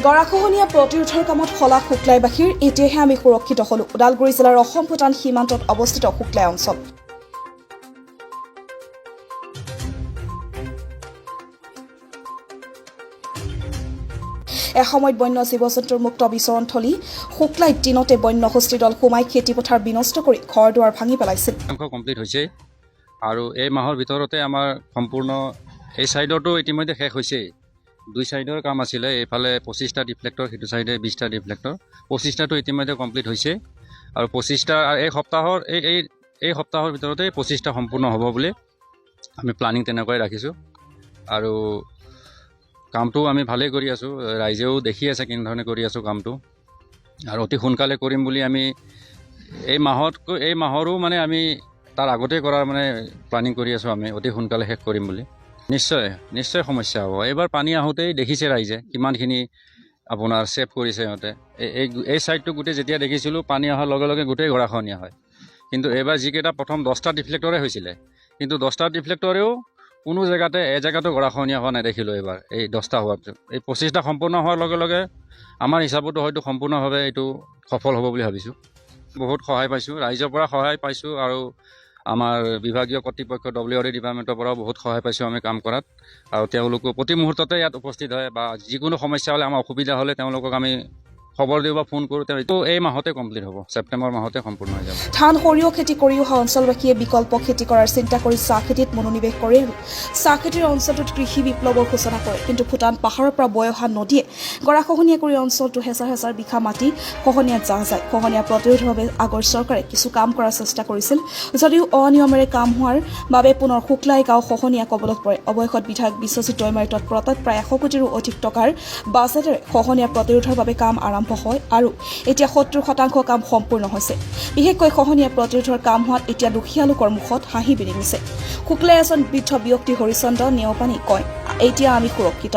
গৰাখহনীয়া প্ৰতিৰোধৰ কামত শলাগ শুক্লাইবাসীৰ এতিয়াহে আমি সুৰক্ষিত হলো। ওদালগুৰি জিলাৰ অসম ভূটান সীমান্তত অৱস্থিত শুক্লাই অঞ্চল। এসময়ত বন্য জীৱ-জন্তুৰ মুক্ত বিচৰণথলী শুক্লাইত দিনতে বন্য হস্তি দল সোমাই খেতিপথাৰ বিনষ্ট কৰি ঘৰ দুৱাৰ ভাঙি পেলাইছিল। কমপ্লিট হৈছে আৰু এই মাহৰ ভিতৰতে আমাৰ সম্পূৰ্ণ এই চাইডতো ইতিমধ্যে শেষ হৈছে। দুই চাইডৰ কাম আছিলে, এইফালে 25টা ডিফ্লেক্টৰ, সেইটো চাইডে 20টা ডিফ্লেক্টৰ। 25টাটো ইতিমধ্যে কমপ্লিট হৈছে আৰু 25টা এই সপ্তাহৰ ভিতৰতে 25টা সম্পূৰ্ণ হ'ব বুলি আমি প্লানিং তেনেকুৱাই ৰাখিছোঁ। আৰু কামটো আমি ভালেই কৰি আছোঁ, ৰাইজেও দেখি আছে কেনেধৰণে কৰি আছোঁ কামটো, আৰু অতি সোনকালে কৰিম বুলি আমি এই মাহৰো মানে আমি তাৰ আগতে কৰাৰ মানে প্লানিং কৰি আছোঁ। আমি অতি সোনকালে শেষ কৰিম বুলি। নিশ্চয় সমস্যা হ'ব। এইবাৰ পানী আহোঁতেই দেখিছে ৰাইজে কিমানখিনি আপোনাৰ ছেভ কৰিছে সিহঁতে। এই ছাইডটো গোটেই যেতিয়া দেখিছিলোঁ পানী অহাৰ লগে লগে গোটেই গৰাখহনীয়া হয়। কিন্তু এইবাৰ যিকেইটা প্ৰথম 10টা ডিফ্লেক্টৰে হৈছিলে, কিন্তু 10টা ডিফ্লেক্টৰেও কোনো এজেগাতো গৰাখহনীয়া হোৱা নেদেখিলোঁ এইবাৰ। এই 10টা হোৱাৰ পিছত এই 25টা সম্পূৰ্ণ হোৱাৰ লগে লগে আমাৰ হিচাপতো হয়তো সম্পূৰ্ণভাৱে এইটো সফল হ'ব বুলি ভাবিছোঁ। বহুত সহায় পাইছোঁ, ৰাইজৰ পৰা সহায় পাইছোঁ, আৰু আমাৰ বিভাগীয় কৰ্তৃপক্ষ WRD ডিপাৰ্টমেণ্টৰ পৰাও বহুত সহায় পাইছোঁ আমি কাম কৰাত। আৰু তেওঁলোকো প্ৰতি মুহূৰ্ততে ইয়াত উপস্থিত হয়, বা যিকোনো সমস্যা হ'লে, আমাৰ অসুবিধা হ'লে তেওঁলোকক আমি খবৰ দিওঁ বা ফোন কৰোঁ। এইটো এই মাহতে কমপ্লিট হ'ব, ছেপ্টেম্বৰ মাহতে সম্পূৰ্ণ হৈ যাব। ধান সৰিয়হ খেতি কৰি অহা অঞ্চলবাসীয়ে বিকল্প খেতি কৰাৰ চিন্তা কৰি চাহ খেতিত মনোনিৱেশ কৰে আৰু চাহ খেতিৰ অঞ্চলটোত কৃষি বিপ্লৱৰ সূচনা কৰে। কিন্তু ভূটান পাহাৰৰ পৰা বৈ অহা নদীয়ে গৰাখহনীয়া কৰি অঞ্চলটো হেঁচাৰ হেঁচাৰ বিঘা মাটি খহনীয়াত জাহ যায়। খহনীয়া প্ৰতিৰোধৰ বাবে আগৰ চৰকাৰে কিছু কাম কৰাৰ চেষ্টা কৰিছিল, যদিও অনিয়মেৰে কাম হোৱাৰ বাবে পুনৰ শুক্লাই গাঁও খহনীয়া কবলত পৰে। অৱশেষত বিধায়ক বিশ্বজিৎ দৈমাৰীৰ তৎপৰতাত প্ৰায় 100 কোটিৰো অধিক টকাৰ বাজেটেৰে খহনীয়া প্ৰতিৰোধৰ বাবে কাম আৰম্ভ হয় আৰু এতিয়া 70% কাম সম্পূৰ্ণ হৈছে। বিশেষকৈ খহনীয়া প্ৰতিৰোধৰ কাম হোৱাত এতিয়া দুখীয়া লোকৰ মুখত হাঁহি বিৰিঙিছে। শুক্লাই এজন বৃদ্ধ ব্যক্তি হৰিচন্দ্ৰ নেওপানী কয়, এতিয়া আমি সুৰক্ষিত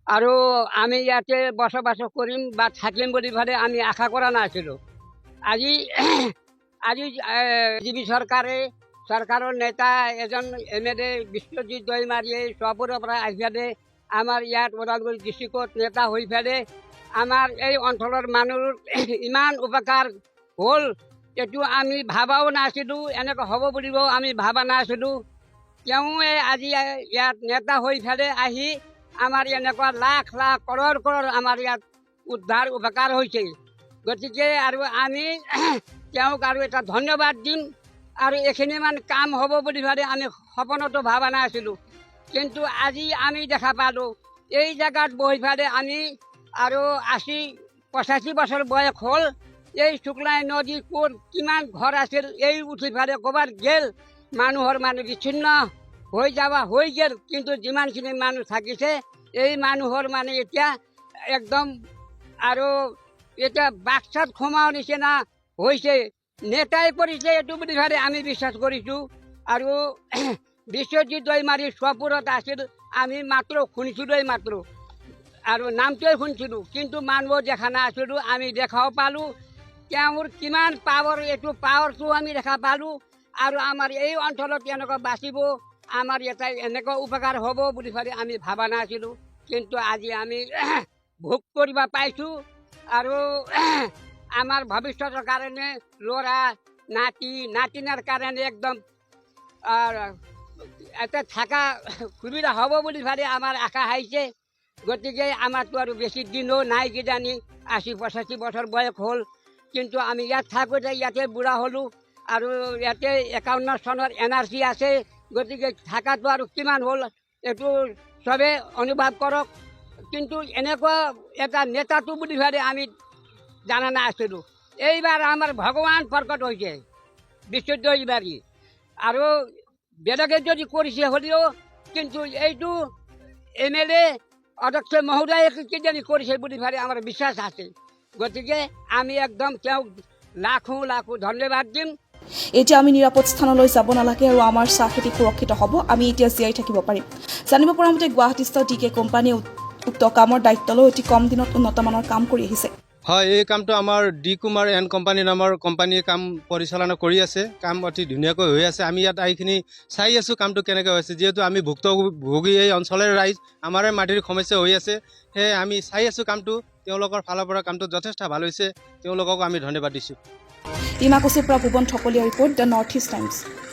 আৰু আমি ইয়াতে বসবাস কৰিম বা থাকিম বুলি ভাবে আমি আশা কৰা নাছিলোঁ। আজি জিবি চৰকাৰৰ নেতা এজন MLA বিশ্বজিৎ দৈমাৰীয়ে চহপুৰৰ পৰা আহি পেলাই আমাৰ ইয়াত ওদালগুৰি ডিষ্ট্ৰিক্টত নেতা হৈ পেলাই আমাৰ এই অঞ্চলৰ মানুহৰ ইমান উপকাৰ হ'ল, এইটো আমি ভাবাও নাছিলোঁ। এনেকৈ হ'ব বুলিও আমি ভাবা নাছিলোঁ। তেওঁৱে আজি ইয়াত নেতা হৈ পেলাই আহি আমাৰ এনেকুৱা লাখ লাখ কৰড় আমাৰ ইয়াত উদ্ধাৰ উপকাৰ হৈছে। গতিকে আৰু আমি তেওঁক আৰু এটা ধন্যবাদ দিম। আৰু এইখিনিমান কাম হ'ব বুলি ভাবে আমি সপোনতো ভাবা নাছিলোঁ। কিন্তু আজি আমি দেখা পালোঁ এই জেগাত বহি পেলাই আমি আৰু 85 বছৰ বয়স হ'ল, এই শুক্লাই নদী ক'ত কিমান ঘৰ আছিল এই উঠি পেলাই ক'ৰবাত গেল, মানুহৰ বিচ্ছিন্ন হৈ গেল। কিন্তু যিমানখিনি মানুহ থাকিছে এই মানুহৰ এতিয়া একদম আৰু এতিয়া বাক্সাত সোমাও নিচিনা হৈছে। নেতাই কৰিছে এইটো বুলি ভাবে আমি বিশ্বাস কৰিছোঁ। আৰু বিশ্বজিৎ দৈমাৰী চহপুৰত আছিল, আমি মাত্ৰ শুনিছিলোঁ মাত্ৰ, আৰু নামটোৱে শুনিছিলোঁ, কিন্তু মানুহ দেখা নাছিলোঁ। আমি দেখাও পালোঁ তেওঁৰ কিমান পাৱাৰ, এইটো পাৱাৰটো আমি দেখা পালোঁ। আৰু আমাৰ এই অঞ্চলত এনেকুৱা বাচিব, আমাৰ এটা এনেকুৱা উপকাৰ হ'ব বুলি ভাবি আমি ভাবা নাছিলোঁ। কিন্তু আজি আমি ভোগ কৰিব পাইছোঁ। আৰু আমাৰ ভৱিষ্যতৰ কাৰণে ল'ৰা নাতিনাৰ কাৰণে একদম এটা থকা সুবিধা হ'ব বুলি ভাবি আমাৰ আশা আহিছে। গতিকে আমাৰতো আৰু বেছি দিনো নাই কিজানি, 80-85 বছৰ বয়স হ'ল। কিন্তু আমি ইয়াত থাকোঁতে ইয়াতে বুঢ়া হ'লোঁ, আৰু ইয়াতে 51 চনৰ NRC আছে। গতিকে থাকাটো আৰু কিমান হ'ল এইটো চবে অনুভৱ কৰক। কিন্তু এনেকুৱা এটা নেতাটো বুলি ভাবে আমি জানা নাছিলোঁ। এইবাৰ আমাৰ ভগৱান প্ৰকট হৈছে বিশ্বজিৎ দৈমাৰী, আৰু বেলেগে যদি কৰিছে হ'লেও কিন্তু এইটো MLA অধ্যক্ষ মহোদয়ে কিজানি কৰিছে বুলি ভাবে আমাৰ বিশ্বাস আছে। গতিকে আমি একদম তেওঁক লাখো ধন্যবাদ দিম। এতিয়া আমি নিৰাপদ স্থানলৈ যাব নালাগে আৰু আমাৰ চাহ খেতি সুৰক্ষিত হ'ব। আমি এতিয়া জীয়াই থাকিব পাৰিম। জানিব পৰা মতে গুৱাহাটীস্থ DK কোম্পানীয়ে উক্ত কামৰ দায়িত্ব লৈ অতি কম দিনত উন্নতমানৰ কাম কৰি আহিছে। হয়, এই কামটো আমাৰ ডি কুমাৰ এণ্ড কোম্পানী নামৰ কোম্পানীয়ে কাম পৰিচালনা কৰি আছে। কাম অতি ধুনীয়াকৈ হৈ আছে। আমি ইয়াত আহিখিনি চাই আছোঁ কামটো কেনেকৈ হৈছে। যিহেতু আমি ভুক্তভোগী এই অঞ্চলৰ ৰাইজ, আমাৰে মাটিৰ সমস্যা হৈ আছে, সেয়ে আমি চাই আছোঁ কামটো তেওঁলোকৰ ফালৰ পৰা কামটো যথেষ্ট ভাল হৈছে তেওঁলোককো আমি ধন্যবাদ দিছোঁ ডিমাকুছিৰ পৰা Bhuban Thakaliya report the North East times